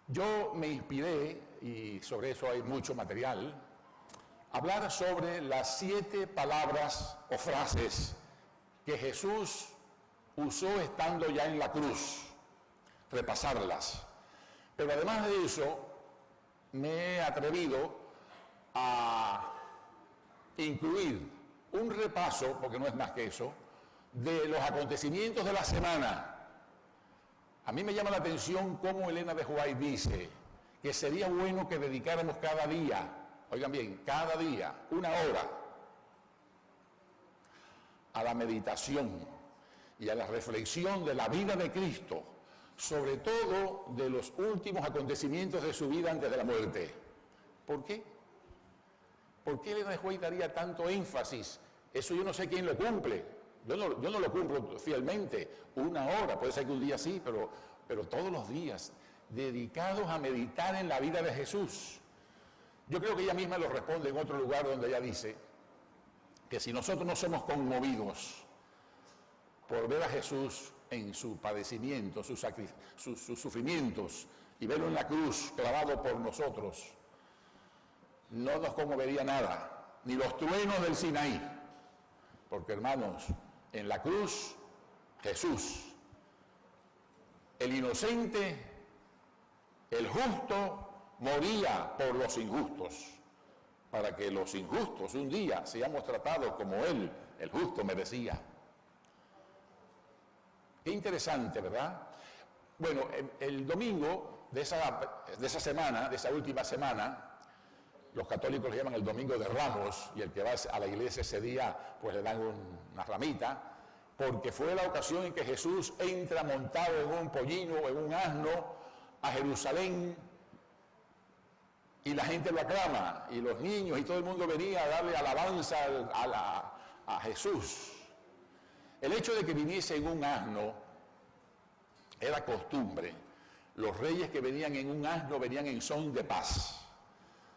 Yo me inspiré, y sobre eso hay mucho material, a hablar sobre las 7 palabras o frases que Jesús usó estando ya en la cruz, repasarlas. Pero además de eso, me he atrevido a incluir un repaso, porque no es más que eso, de los acontecimientos de la semana. A mí me llama la atención cómo Elena de White dice que sería bueno que dedicáramos cada día, oigan bien, cada día, 1 hora, a la meditación y a la reflexión de la vida de Cristo, sobre todo de los últimos acontecimientos de su vida antes de la muerte. ¿Por qué? ¿Por qué Elena de White daría tanto énfasis? Eso yo no sé quién lo cumple. Yo no lo cumplo fielmente. 1 hora, puede ser que un día sí, pero todos los días, dedicados a meditar en la vida de Jesús. Yo creo que ella misma lo responde en otro lugar donde ella dice que si nosotros no somos conmovidos por ver a Jesús en su padecimiento, sus sufrimientos, y verlo en la cruz clavado por nosotros, no nos conmovería nada, ni los truenos del Sinaí. Porque, hermanos, en la cruz, Jesús, el inocente, el justo, moría por los injustos, para que los injustos un día seamos tratados como Él, el justo, merecía. Qué interesante, ¿verdad? Bueno, el domingo de esa semana, de esa última semana, los católicos le llaman el Domingo de Ramos, y el que va a la iglesia ese día, pues le dan una ramita, porque fue la ocasión en que Jesús entra montado en un pollino, en un asno, a Jerusalén, y la gente lo aclama, y los niños y todo el mundo venía a darle alabanza a Jesús. El hecho de que viniese en un asno era costumbre. Los reyes que venían en un asno venían en son de paz.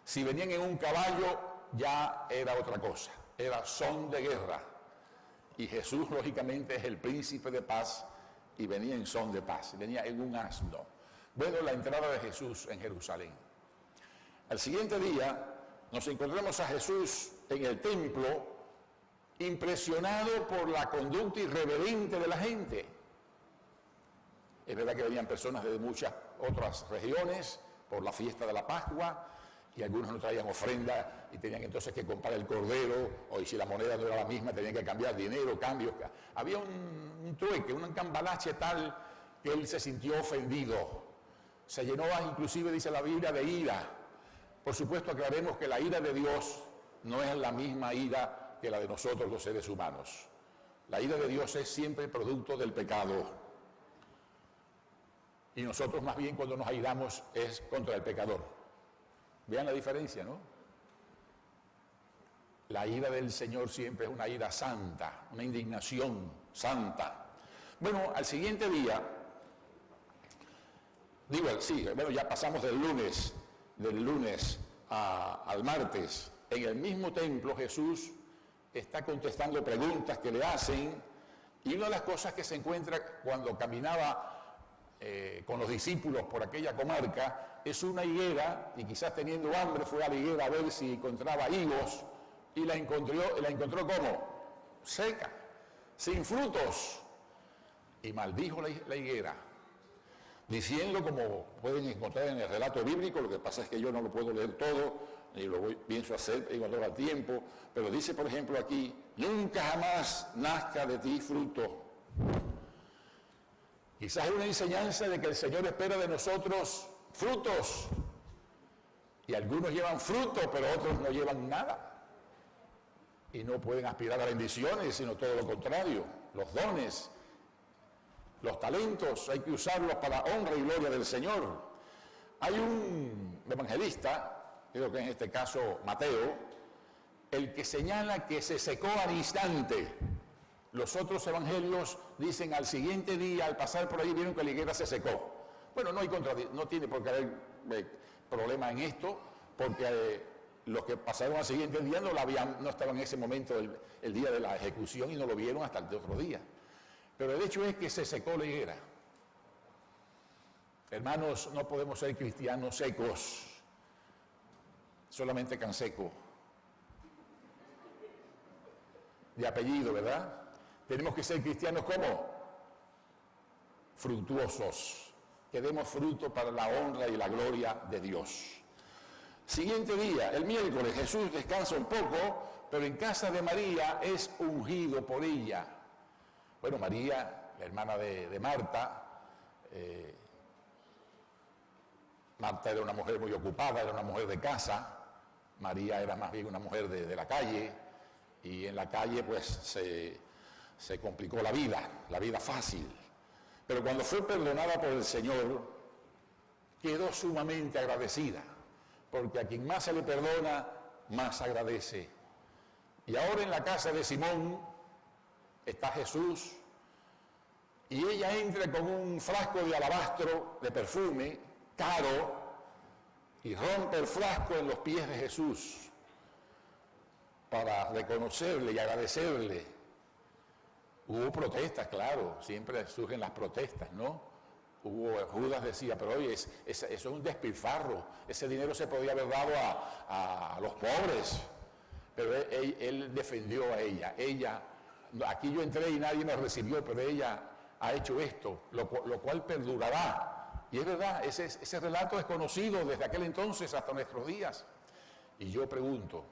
Si venían en un caballo, ya era otra cosa, era son de guerra. Y Jesús, lógicamente, es el príncipe de paz y venía en son de paz, venía en un asno. Bueno, la entrada de Jesús en Jerusalén. Al siguiente día, nos encontramos a Jesús en el templo, impresionado por la conducta irreverente de la gente. Es verdad que venían personas de muchas otras regiones por la fiesta de la Pascua, y algunos no traían ofrenda y tenían entonces que comprar el cordero, o si la moneda no era la misma tenían que cambiar dinero, cambios. Había un trueque, un cambalache tal que él se sintió ofendido. Se llenó inclusive, dice la Biblia, de ira. Por supuesto, aclaremos que la ira de Dios no es la misma ira que la de nosotros los seres humanos. La ira de Dios es siempre producto del pecado. Y nosotros más bien cuando nos airamos es contra el pecador. Vean la diferencia, ¿no? La ira del Señor siempre es una ira santa, una indignación santa. Bueno, al siguiente día, ya pasamos del lunes al martes. En el mismo templo Jesús está contestando preguntas que le hacen, y una de las cosas que se encuentra cuando caminaba con los discípulos por aquella comarca es una higuera, y quizás teniendo hambre fue a la higuera a ver si encontraba higos, y la encontró ¿cómo? Seca, sin frutos, y maldijo la higuera, diciendo, como pueden encontrar en el relato bíblico, lo que pasa es que yo no lo puedo leer todo, y pienso hacer en otro tiempo, pero dice, por ejemplo, aquí: nunca jamás nazca de ti fruto. Quizás es una enseñanza de que el Señor espera de nosotros frutos, y algunos llevan fruto, pero otros no llevan nada, y no pueden aspirar a bendiciones, sino todo lo contrario. Los dones, los talentos, hay que usarlos para honra y gloria del Señor. Hay un evangelista, creo que en este caso Mateo, el que señala que se secó al instante. Los otros evangelios dicen al siguiente día, al pasar por ahí, vieron que la higuera se secó. Bueno, no tiene por qué haber problema en esto, porque los que pasaron al siguiente día no estaban en ese momento el día de la ejecución y no lo vieron hasta el otro día. Pero el hecho es que se secó la higuera. Hermanos, no podemos ser cristianos secos, solamente Canseco, de apellido, ¿verdad? Tenemos que ser cristianos ¿cómo? Fructuosos, que demos fruto para la honra y la gloria de Dios. Siguiente día, el miércoles, Jesús descansa un poco, pero en casa de María es ungido por ella. Bueno, María, la hermana de Marta, Marta era una mujer muy ocupada, era una mujer de casa. María era más bien una mujer de la calle, y en la calle pues se complicó la vida fácil. Pero cuando fue perdonada por el Señor, quedó sumamente agradecida, porque a quien más se le perdona, más agradece. Y ahora en la casa de Simón está Jesús, y ella entra con un frasco de alabastro, de perfume, caro, y rompe el frasco en los pies de Jesús para reconocerle y agradecerle. Hubo protestas, claro, siempre surgen las protestas, ¿no? Judas decía, pero oye, eso es un despilfarro, ese dinero se podía haber dado a los pobres, pero él defendió a ella, aquí yo entré y nadie me recibió, pero ella ha hecho esto, lo cual perdurará. Y es verdad, ese relato es conocido desde aquel entonces hasta nuestros días. Y yo pregunto,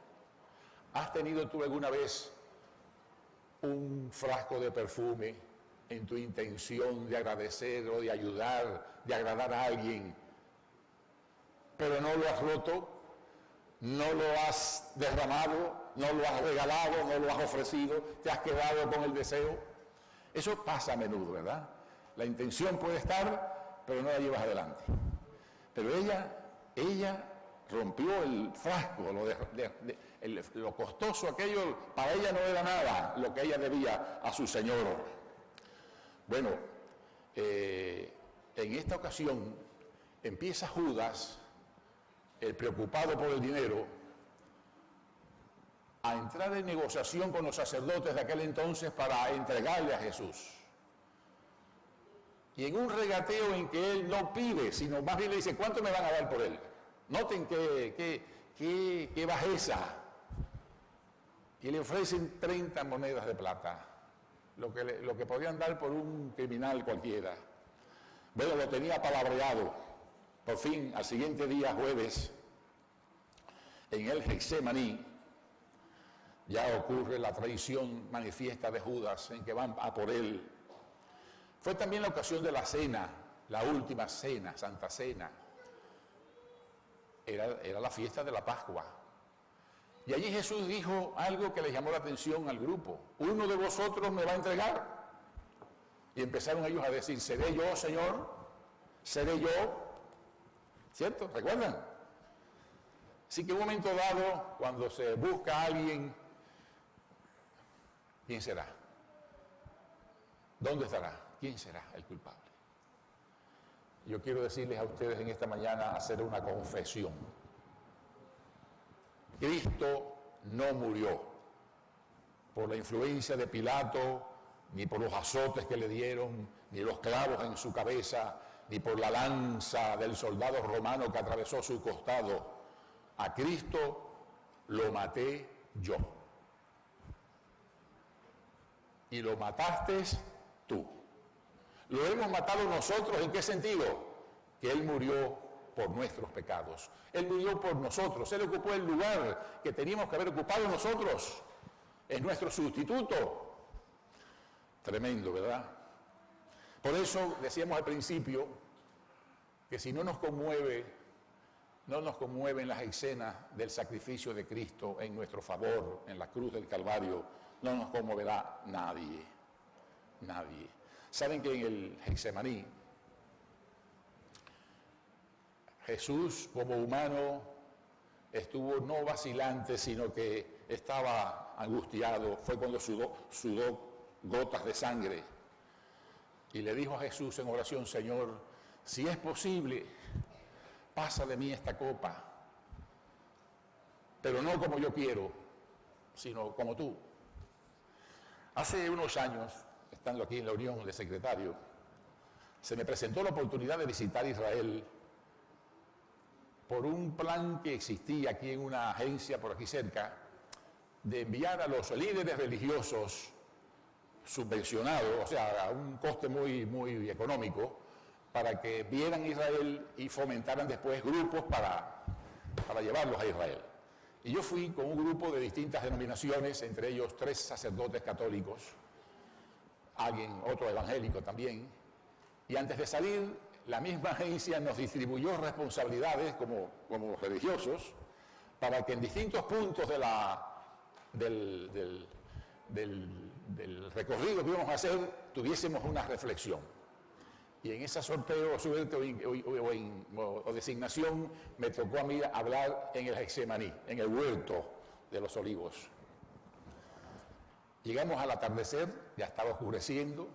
¿has tenido tú alguna vez un frasco de perfume en tu intención de agradecer o de ayudar, de agradar a alguien, pero no lo has roto, no lo has derramado, no lo has regalado, no lo has ofrecido, te has quedado con el deseo? Eso pasa a menudo, ¿verdad? La intención puede estar, pero no la llevas adelante. Pero ella rompió el frasco, lo costoso aquello, para ella no era nada lo que ella debía a su Señor. Bueno, en esta ocasión empieza Judas, el preocupado por el dinero, a entrar en negociación con los sacerdotes de aquel entonces para entregarle a Jesús. Y en un regateo en que él no pide, sino más bien le dice, ¿cuánto me van a dar por él? Noten qué bajeza. Y le ofrecen 30 monedas de plata, lo que podían dar por un criminal cualquiera. Bueno, lo tenía palabreado. Por fin, al siguiente día, jueves, en el Getsemaní, ya ocurre la traición manifiesta de Judas, en que van a por él. Fue también la ocasión de la cena, la última cena, Santa Cena. Era la fiesta de la Pascua. Y allí Jesús dijo algo que le llamó la atención al grupo. Uno de vosotros me va a entregar. Y empezaron ellos a decir, ¿seré yo, Señor? ¿Seré yo? ¿Cierto? ¿Recuerdan? Así que en un momento dado, cuando se busca a alguien, ¿quién será? ¿Dónde estará? ¿Quién será el culpable? Yo quiero decirles a ustedes en esta mañana, hacer una confesión. Cristo no murió por la influencia de Pilato, ni por los azotes que le dieron, ni los clavos en su cabeza, ni por la lanza del soldado romano que atravesó su costado. A Cristo lo maté yo. Y lo mataste tú. Lo hemos matado nosotros, ¿en qué sentido? Que Él murió por nuestros pecados. Él murió por nosotros. Él ocupó el lugar que teníamos que haber ocupado nosotros. Es nuestro sustituto. Tremendo, ¿verdad? Por eso decíamos al principio que si no nos conmueven las escenas del sacrificio de Cristo en nuestro favor, en la cruz del Calvario, no nos conmoverá nadie. Nadie. Saben que en el Getsemaní, Jesús como humano estuvo no vacilante, sino que estaba angustiado. Fue cuando sudó gotas de sangre. Y le dijo a Jesús en oración, Señor, si es posible, pasa de mí esta copa, pero no como yo quiero, sino como tú. Hace unos años, estando aquí en la Unión de Secretario, se me presentó la oportunidad de visitar Israel por un plan que existía aquí en una agencia por aquí cerca, de enviar a los líderes religiosos subvencionados, o sea, a un coste muy económico, para que vieran Israel y fomentaran después grupos para llevarlos a Israel. Y yo fui con un grupo de distintas denominaciones, entre ellos 3 sacerdotes católicos, otro evangélico también, y antes de salir, la misma agencia nos distribuyó responsabilidades como religiosos para que en distintos puntos del recorrido que íbamos a hacer tuviésemos una reflexión. Y en ese sorteo, suerte o designación, me tocó a mí hablar en el Getsemaní, en el huerto de los olivos. Llegamos al atardecer, ya estaba oscureciendo,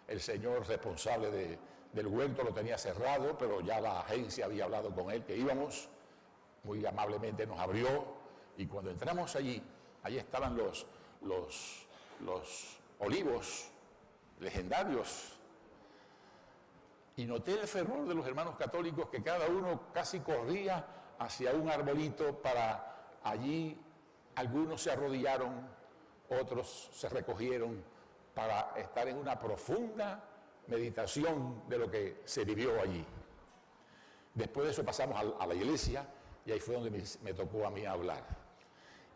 el señor responsable del huerto lo tenía cerrado, pero ya la agencia había hablado con él que íbamos, muy amablemente nos abrió, y cuando entramos allí estaban los olivos legendarios. Y noté el fervor de los hermanos católicos, que cada uno casi corría hacia un arbolito para allí. Algunos se arrodillaron, otros se recogieron para estar en una profunda meditación de lo que se vivió allí. Después de eso pasamos a la iglesia y ahí fue donde me tocó a mí hablar.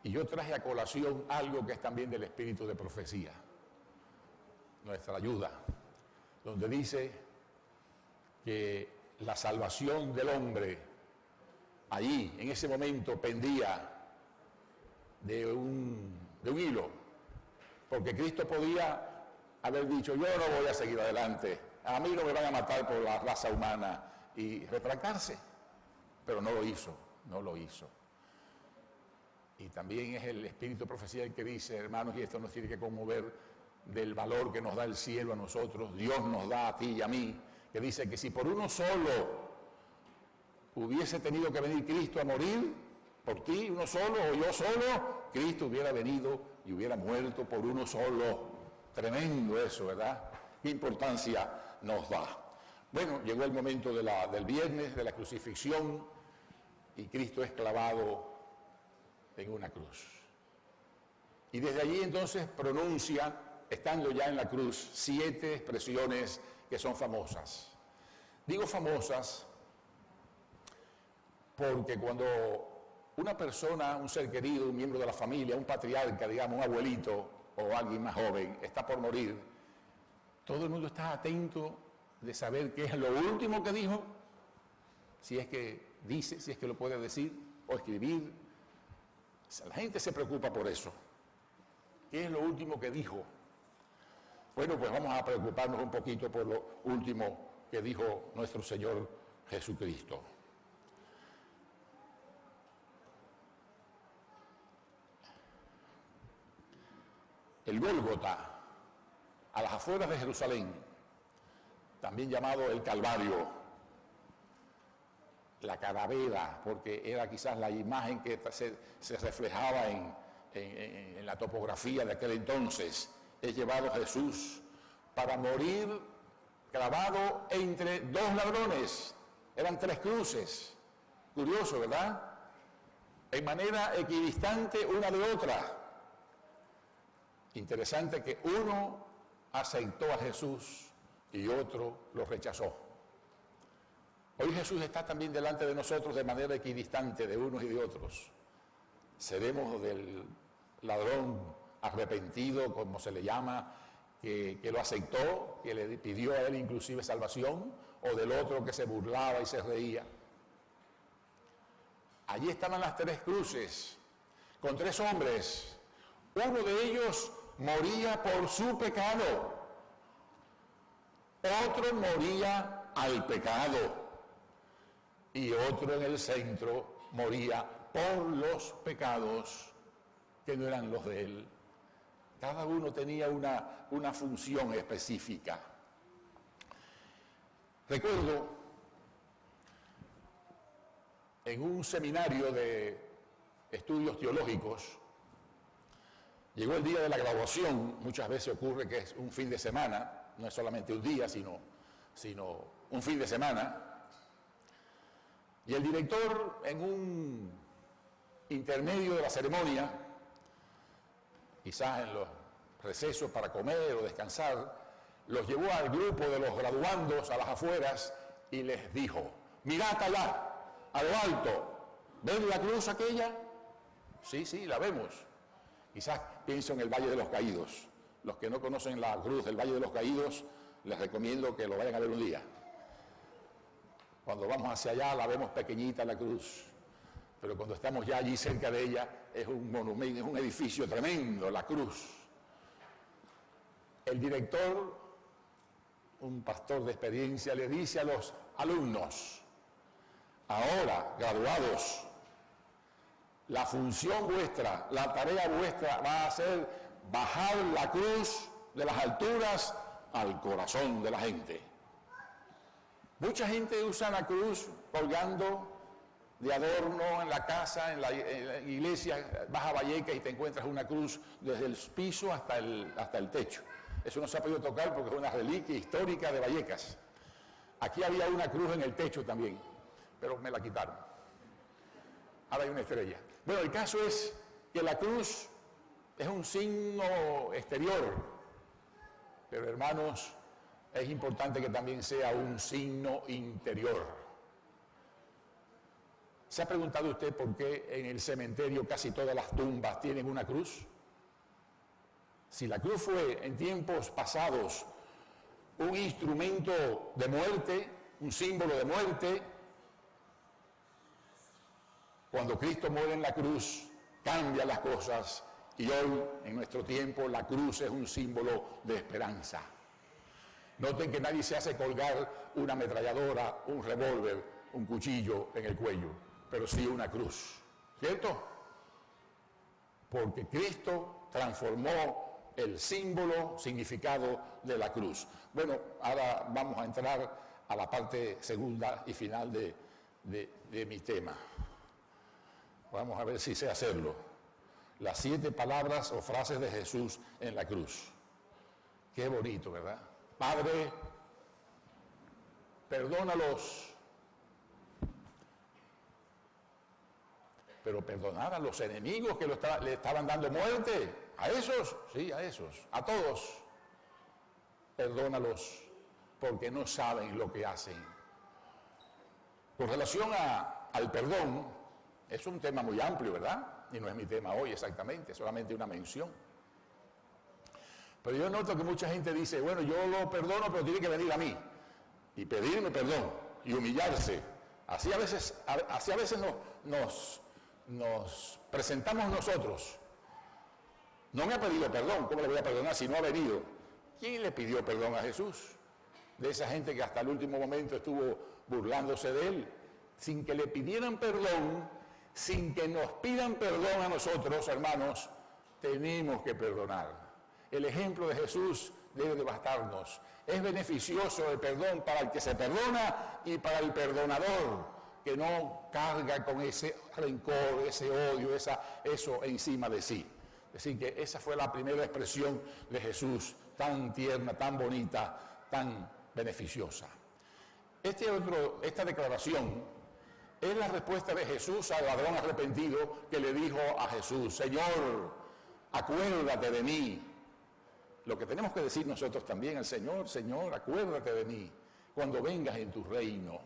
Y yo traje a colación algo que es también del espíritu de profecía, nuestra ayuda, donde dice que la salvación del hombre allí, en ese momento, pendía de un hilo, porque Cristo podía haber dicho: yo no voy a seguir adelante, a mí no me van a matar por la raza humana, y retractarse, pero no lo hizo. Y también es el espíritu de profecía el que dice, hermanos, y esto nos tiene que conmover, del valor que nos da el cielo a nosotros, Dios nos da a ti y a mí, que dice que si por uno solo hubiese tenido que venir Cristo a morir, por ti, uno solo, o yo solo, Cristo hubiera venido y hubiera muerto por uno solo. Tremendo eso, ¿verdad? ¿Qué importancia nos da? Bueno, llegó el momento del viernes, de la crucifixión, y Cristo es clavado en una cruz. Y desde allí entonces pronuncia, estando ya en la cruz, 7 expresiones que son famosas. Digo famosas porque cuando una persona, un ser querido, un miembro de la familia, un patriarca, digamos, un abuelito o alguien más joven, está por morir, todo el mundo está atento de saber qué es lo último que dijo, si es que dice, si es que lo puede decir o escribir. La gente se preocupa por eso. ¿Qué es lo último que dijo? Bueno, pues vamos a preocuparnos un poquito por lo último que dijo nuestro Señor Jesucristo. El Gólgota, a las afueras de Jerusalén, también llamado el Calvario, la calavera, porque era quizás la imagen que se reflejaba en la topografía de aquel entonces. Es llevado Jesús para morir clavado entre 2 ladrones. Eran 3 cruces. Curioso, ¿verdad? En manera equidistante una de otra. Interesante que uno aceptó a Jesús y otro lo rechazó. Hoy Jesús está también delante de nosotros de manera equidistante de unos y de otros. Seremos del ladrón arrepentido, como se le llama, que lo aceptó, que le pidió a él inclusive salvación, o del otro que se burlaba y se reía. Allí estaban las 3 cruces, con 3 hombres. Uno de ellos moría por su pecado, otro moría al pecado, y otro en el centro moría por los pecados que no eran los de él. Cada uno tenía una función específica. Recuerdo en un seminario de estudios teológicos, llegó el día de la graduación. Muchas veces ocurre que es un fin de semana, no es solamente un día, sino sino un fin de semana. Y el director, en un intermedio de la ceremonia, quizás en los recesos para comer o descansar, los llevó al grupo de los graduandos a las afueras y les dijo: mirad allá, a lo alto, ¿ven la cruz aquella? Sí, la vemos. Quizás pienso en el Valle de los Caídos. Los que no conocen la cruz del Valle de los Caídos, les recomiendo que lo vayan a ver un día. Cuando vamos hacia allá la vemos pequeñita la cruz, pero cuando estamos ya allí cerca de ella es un monumento, es un edificio tremendo, la cruz. El director, un pastor de experiencia, le dice a los alumnos: ahora, graduados, la función vuestra, la tarea vuestra va a ser bajar la cruz de las alturas al corazón de la gente. Mucha gente usa la cruz colgando de adorno en la casa, en la iglesia. Vas a Vallecas y te encuentras una cruz desde el piso hasta el techo. Eso no se ha podido tocar porque es una reliquia histórica de Vallecas. Aquí había una cruz en el techo también, pero me la quitaron. Ahora hay una estrella. Bueno, el caso es que la cruz es un signo exterior, pero hermanos, es importante que también sea un signo interior. ¿Se ha preguntado usted por qué en el cementerio casi todas las tumbas tienen una cruz? Si la cruz fue en tiempos pasados un instrumento de muerte, un símbolo de muerte, cuando Cristo muere en la cruz, cambia las cosas, y hoy, en nuestro tiempo, la cruz es un símbolo de esperanza. Noten que nadie se hace colgar una ametralladora, un revólver, un cuchillo en el cuello, pero sí una cruz, ¿cierto? Porque Cristo transformó el símbolo, significado de la cruz. Bueno, ahora vamos a entrar a la parte segunda y final de mi tema. Vamos a ver si sé hacerlo. Las 7 palabras o frases de Jesús en la cruz. Qué bonito, ¿verdad? Padre, perdónalos, pero perdonar a los enemigos que le estaban dando muerte. ¿A esos? Sí, a esos. A todos. Perdónalos, porque no saben lo que hacen. Con relación al perdón, es un tema muy amplio, ¿verdad? Y no es mi tema hoy exactamente, solamente una mención. Pero yo noto que mucha gente dice: bueno, yo lo perdono, pero tiene que venir a mí y pedirme perdón y humillarse. Así a veces nos presentamos nosotros. No me ha pedido perdón, ¿cómo le voy a perdonar si no ha venido? ¿Quién le pidió perdón a Jesús? De esa gente que hasta el último momento estuvo burlándose de él, sin que le pidieran perdón, sin que nos pidan perdón a nosotros, hermanos, tenemos que perdonar. El ejemplo de Jesús debe de bastarnos. Es beneficioso el perdón para el que se perdona y para el perdonador, que no carga con ese rencor, ese odio, eso encima de sí. Es decir, que esa fue la primera expresión de Jesús, tan tierna, tan bonita, tan beneficiosa. Esta declaración es la respuesta de Jesús al ladrón arrepentido que le dijo a Jesús: Señor, acuérdate de mí. Lo que tenemos que decir nosotros también al Señor: Señor, acuérdate de mí cuando vengas en tu reino.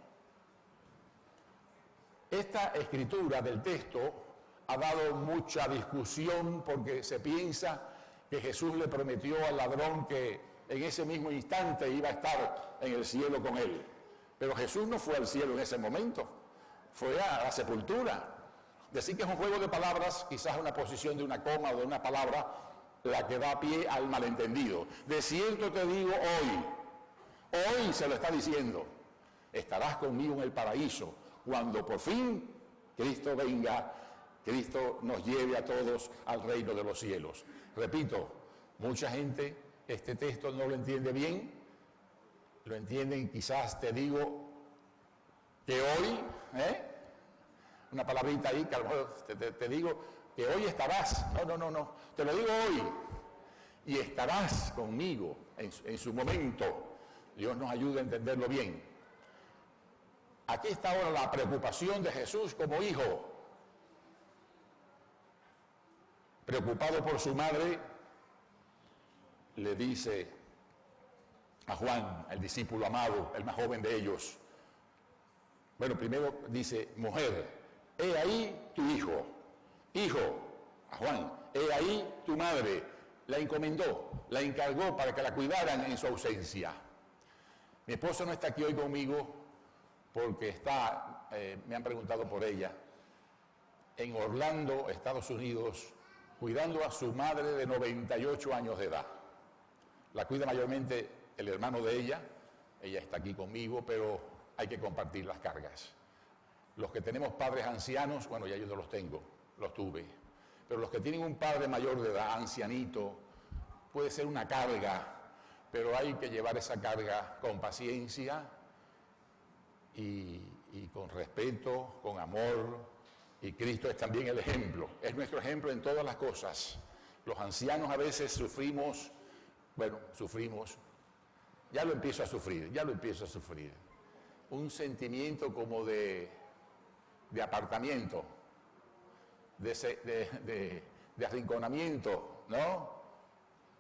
Esta escritura del texto ha dado mucha discusión porque se piensa que Jesús le prometió al ladrón que en ese mismo instante iba a estar en el cielo con él. Pero Jesús no fue al cielo en ese momento, fue a la sepultura. Decir que es un juego de palabras, quizás una posición de una coma o de una palabra, la que da pie al malentendido. De cierto te digo hoy se lo está diciendo, estarás conmigo en el paraíso, cuando por fin Cristo venga, Cristo nos lleve a todos al reino de los cielos. Repito, mucha gente este texto no lo entiende bien, lo entienden, quizás te digo que hoy, una palabrita ahí, que a lo mejor te digo que hoy estarás, no, te lo digo hoy, y estarás conmigo en su momento Dios nos ayude a entenderlo bien. Aquí está ahora la preocupación de Jesús como hijo. Preocupado por su madre, le dice a Juan, el discípulo amado, el más joven de ellos. Bueno, primero dice, mujer, he ahí tu hijo. Hijo, a Juan, he ahí tu madre. La encomendó, la encargó para que la cuidaran en su ausencia. Mi esposo no está aquí hoy conmigo porque me han preguntado por ella, en Orlando, Estados Unidos, cuidando a su madre de 98 años de edad. La cuida mayormente el hermano de ella está aquí conmigo, pero hay que compartir las cargas. Los que tenemos padres ancianos, bueno, ya yo no los tengo, los tuve, pero los que tienen un padre mayor de edad, ancianito, puede ser una carga, pero hay que llevar esa carga con paciencia y con respeto, con amor, y Cristo es también el ejemplo, es nuestro ejemplo en todas las cosas. Los ancianos a veces sufrimos, ya lo empiezo a sufrir, un sentimiento como de apartamiento, de arrinconamiento, ¿no?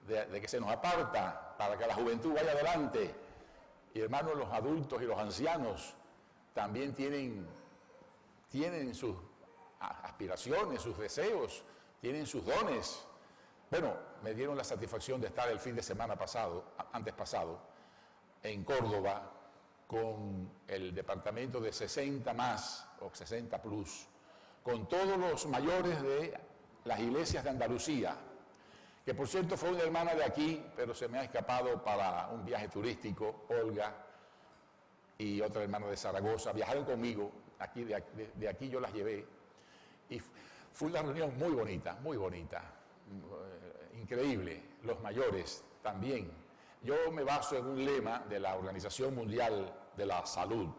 De que se nos aparta para que la juventud vaya adelante. Y hermanos, los adultos y los ancianos también tienen sus aspiraciones, sus deseos, tienen sus dones. Bueno, me dieron la satisfacción de estar el fin de semana antes pasado, en Córdoba, con el departamento de 60 más o 60 plus, con todos los mayores de las iglesias de Andalucía, que por cierto fue una hermana de aquí, pero se me ha escapado para un viaje turístico, Olga, y otra hermana de Zaragoza, viajaron conmigo, de aquí yo las llevé, y fue una reunión muy bonita, increíble, los mayores también. Yo me baso en un lema de la Organización Mundial de la Salud,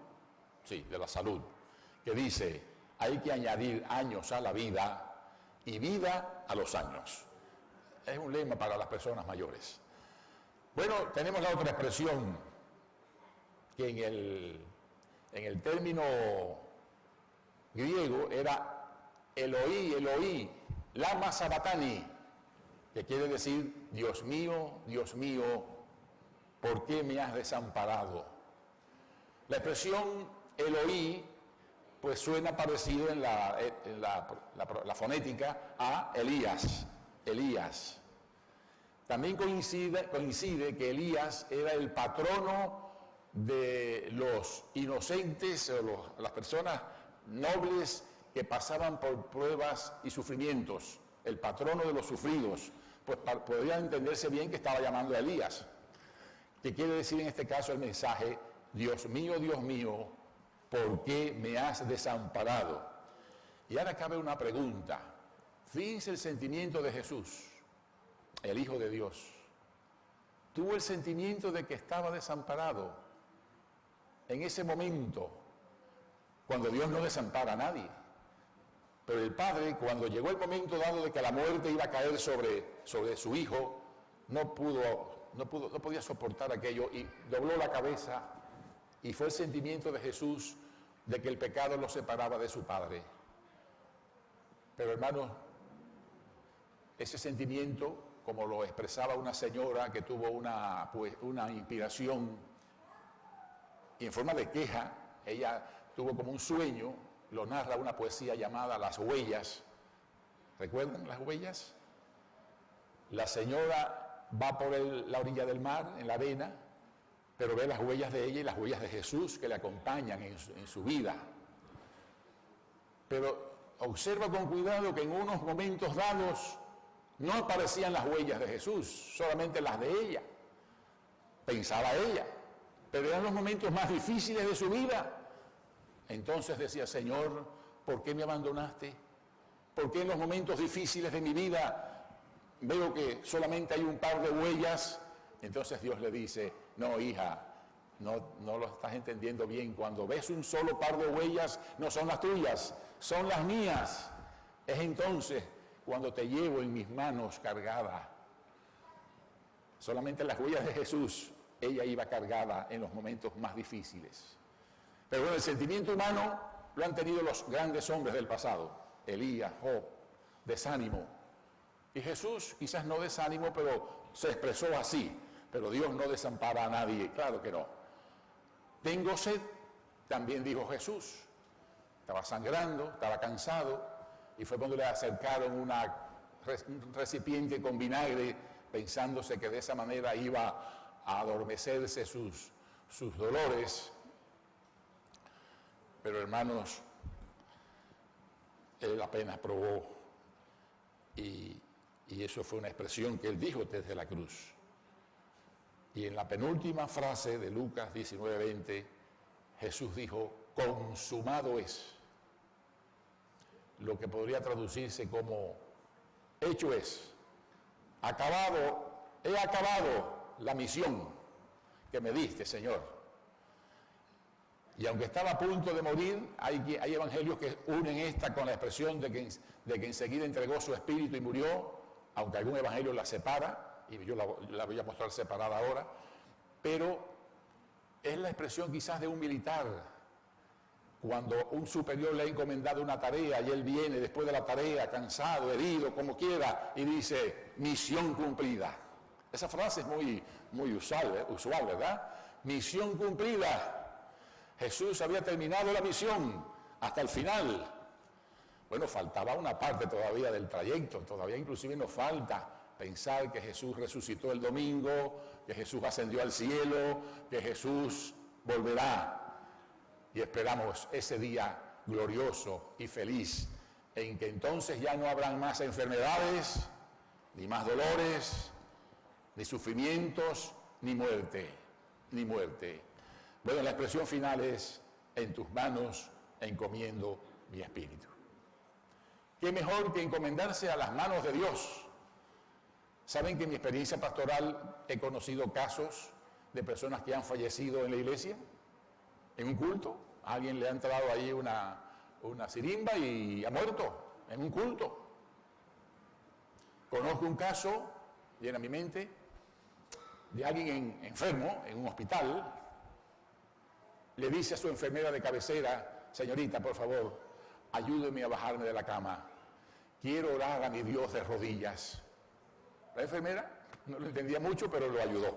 que dice, hay que añadir años a la vida y vida a los años. Es un lema para las personas mayores. Bueno, tenemos la otra expresión, que en el término griego era Eloi, lama sabatani, que quiere decir, Dios mío, ¿por qué me has desamparado? La expresión Eloi, pues suena parecido en la fonética a Elías. También coincide que Elías era el patrono de los inocentes o las personas nobles que pasaban por pruebas y sufrimientos, el patrono de los sufridos, pues podría entenderse bien que estaba llamando a Elías, que quiere decir en este caso el mensaje, Dios mío, ¿por qué me has desamparado? Y ahora cabe una pregunta. Fíjense el sentimiento de Jesús, el Hijo de Dios. Tuvo el sentimiento de que estaba desamparado en ese momento, cuando Dios no desampara a nadie. Pero el Padre, cuando llegó el momento dado de que la muerte iba a caer sobre su Hijo, no podía soportar aquello y dobló la cabeza, y fue el sentimiento de Jesús de que el pecado lo separaba de su Padre. Pero hermanos, ese sentimiento, como lo expresaba una señora que tuvo una inspiración y en forma de queja, ella tuvo como un sueño, lo narra una poesía llamada Las Huellas. ¿Recuerdan las huellas? La señora va por la orilla del mar, en la arena, pero ve las huellas de ella y las huellas de Jesús que le acompañan en su vida. Pero observa con cuidado que en unos momentos dados no aparecían las huellas de Jesús, solamente las de ella, pensaba ella, pero eran los momentos más difíciles de su vida. Entonces decía, Señor, ¿por qué me abandonaste? ¿Por qué en los momentos difíciles de mi vida veo que solamente hay un par de huellas? Entonces Dios le dice, no, hija, no lo estás entendiendo bien. Cuando ves un solo par de huellas, no son las tuyas, son las mías. Es entonces cuando te llevo en mis manos cargada. Solamente las huellas de Jesús ella iba cargada en los momentos más difíciles. Pero bueno, el sentimiento humano lo han tenido los grandes hombres del pasado, Elías, Job, desánimo. Y Jesús, quizás no desánimo, pero se expresó así. Pero Dios no desampara a nadie, claro que no. Tengo sed, también dijo Jesús. Estaba sangrando, estaba cansado, y fue cuando le acercaron un recipiente con vinagre, pensándose que de esa manera iba a adormecerse sus dolores. Pero hermanos, él apenas probó, y eso fue una expresión que él dijo desde la cruz. Y en la penúltima frase de Lucas 19:20, Jesús dijo, consumado es, lo que podría traducirse como hecho es, acabado, he acabado la misión que me diste, Señor. Y aunque estaba a punto de morir, hay evangelios que unen esta con la expresión de que enseguida entregó su espíritu y murió, aunque algún evangelio la separa, y yo la voy a mostrar separada ahora, pero es la expresión quizás de un militar, cuando un superior le ha encomendado una tarea y él viene después de la tarea, cansado, herido, como quiera, y dice, misión cumplida. Esa frase es muy usual, ¿verdad? Misión cumplida. Jesús había terminado la misión hasta el final. Bueno, faltaba una parte todavía del trayecto, todavía inclusive nos falta pensar que Jesús resucitó el domingo, que Jesús ascendió al cielo, que Jesús volverá. Y esperamos ese día glorioso y feliz, en que entonces ya no habrán más enfermedades, ni más dolores, ni sufrimientos, ni muerte, ni muerte. Bueno, la expresión final es, en tus manos encomiendo mi espíritu. ¿Qué mejor que encomendarse a las manos de Dios? ¿Saben que en mi experiencia pastoral he conocido casos de personas que han fallecido en la iglesia? En un culto, a alguien le ha entrado ahí una sirimba y ha muerto en un culto. Conozco un caso, viene a mi mente, de alguien enfermo en un hospital. Le dice a su enfermera de cabecera, señorita, por favor, ayúdeme a bajarme de la cama. Quiero orar a mi Dios de rodillas. La enfermera no lo entendía mucho, pero lo ayudó.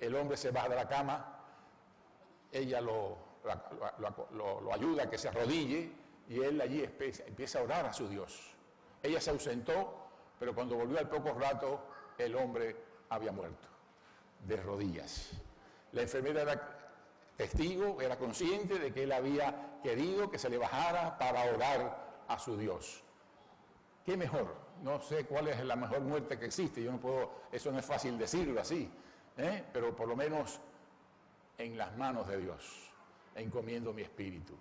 El hombre se baja de la cama, ella lo ayuda a que se arrodille y él allí empieza a orar a su Dios. Ella se ausentó, pero cuando volvió al poco rato, el hombre había muerto, de rodillas. La enfermera era testigo, era consciente de que él había querido que se le bajara para orar a su Dios. ¿Qué mejor? No sé cuál es la mejor muerte que existe, yo no puedo, eso no es fácil decirlo así, pero por lo menos en las manos de Dios encomiendo mi espíritu.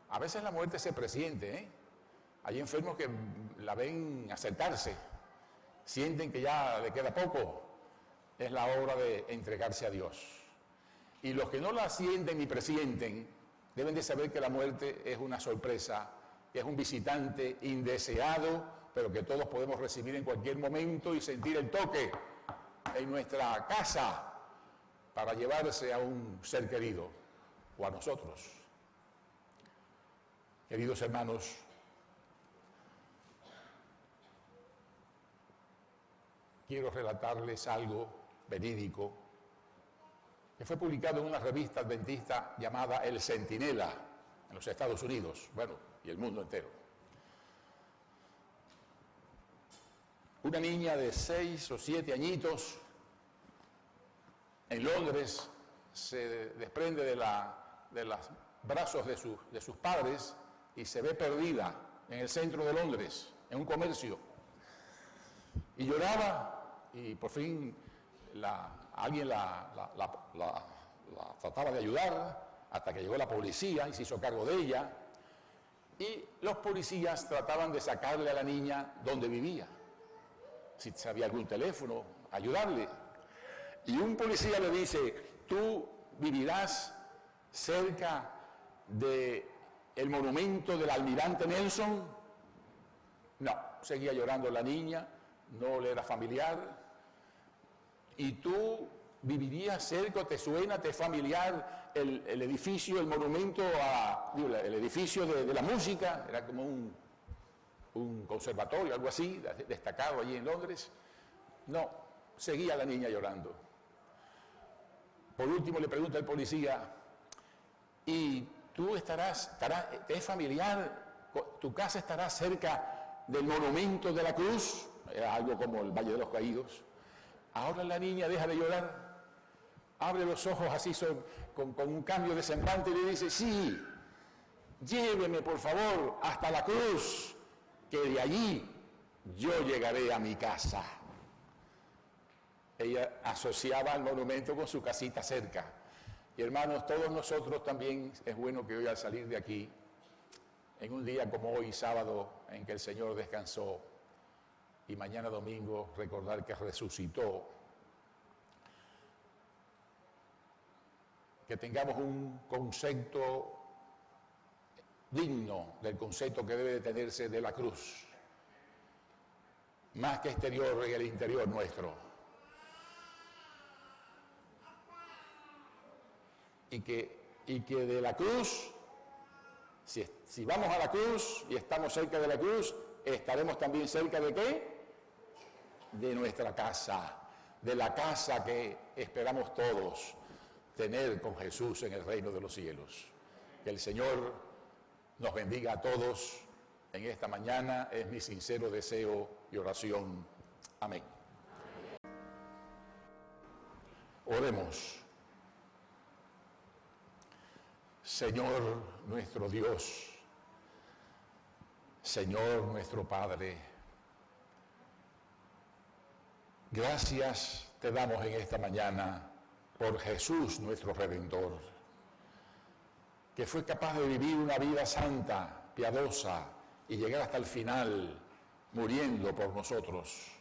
A veces la muerte se presiente, Hay enfermos que la ven acercarse, sienten que ya le queda poco, es la hora de entregarse a Dios. Y los que no la sienten ni presienten, deben de saber que la muerte es una sorpresa, que es un visitante indeseado, pero que todos podemos recibir en cualquier momento y sentir el toque en nuestra casa para llevarse a un ser querido o a nosotros. Queridos hermanos, quiero relatarles algo verídico que fue publicado en una revista adventista llamada El Centinela, en los Estados Unidos, bueno, y el mundo entero. Una niña de 6 o 7 añitos en Londres se desprende de los brazos de sus padres y se ve perdida en el centro de Londres, en un comercio. Y lloraba y por fin alguien la trataba de ayudar hasta que llegó la policía y se hizo cargo de ella. Y los policías trataban de sacarle a la niña donde vivía, si sabía algún teléfono, ayudarle. Y un policía le dice, ¿tú vivirás cerca del monumento del almirante Nelson? No, seguía llorando la niña, no le era familiar. ¿Y tú ¿Vivirías cerca? ¿Te suena? ¿Te es familiar el edificio, el monumento, el edificio de la música? Era como un conservatorio, algo así, destacado allí en Londres. No, seguía la niña llorando. Por último le pregunta el policía, ¿y tú te es familiar? ¿Tu casa estará cerca del monumento de la cruz? Era algo como el Valle de los Caídos. Ahora la niña deja de llorar, abre los ojos así con un cambio de semblante y le dice, sí, lléveme por favor hasta la cruz, que de allí yo llegaré a mi casa. Ella asociaba el monumento con su casita cerca. Y hermanos, todos nosotros también es bueno que hoy al salir de aquí, en un día como hoy, sábado, en que el Señor descansó, y mañana domingo recordar que resucitó, que tengamos un concepto digno del concepto que debe de tenerse de la cruz, más que exterior, en el interior nuestro. Y que de la cruz, si vamos a la cruz y estamos cerca de la cruz, estaremos también cerca de ¿qué? De nuestra casa, de la casa que esperamos todos tener con Jesús en el reino de los cielos. Que el Señor nos bendiga a todos en esta mañana, es mi sincero deseo y oración. Amén. Oremos. Señor nuestro Dios, Señor nuestro Padre, gracias te damos en esta mañana por Jesús nuestro Redentor, que fue capaz de vivir una vida santa, piadosa y llegar hasta el final muriendo por nosotros.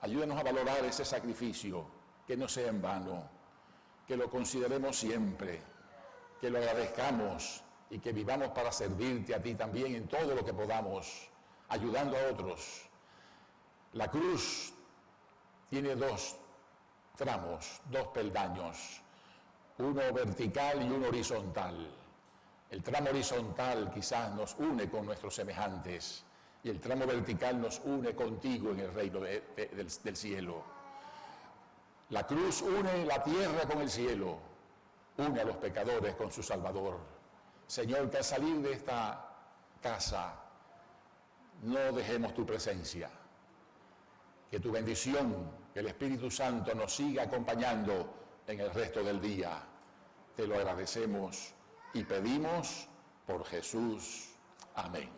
Ayúdanos a valorar ese sacrificio, que no sea en vano, que lo consideremos siempre, que lo agradezcamos y que vivamos para servirte a ti también en todo lo que podamos, ayudando a otros. La cruz tiene dos tramos, dos peldaños, uno vertical y uno horizontal. El tramo horizontal quizás nos une con nuestros semejantes y el tramo vertical nos une contigo en el reino del cielo. La cruz une la tierra con el cielo, une a los pecadores con su Salvador. Señor, que al salir de esta casa no dejemos tu presencia, que tu bendición, que el Espíritu Santo nos siga acompañando en el resto del día. Te lo agradecemos y pedimos por Jesús. Amén.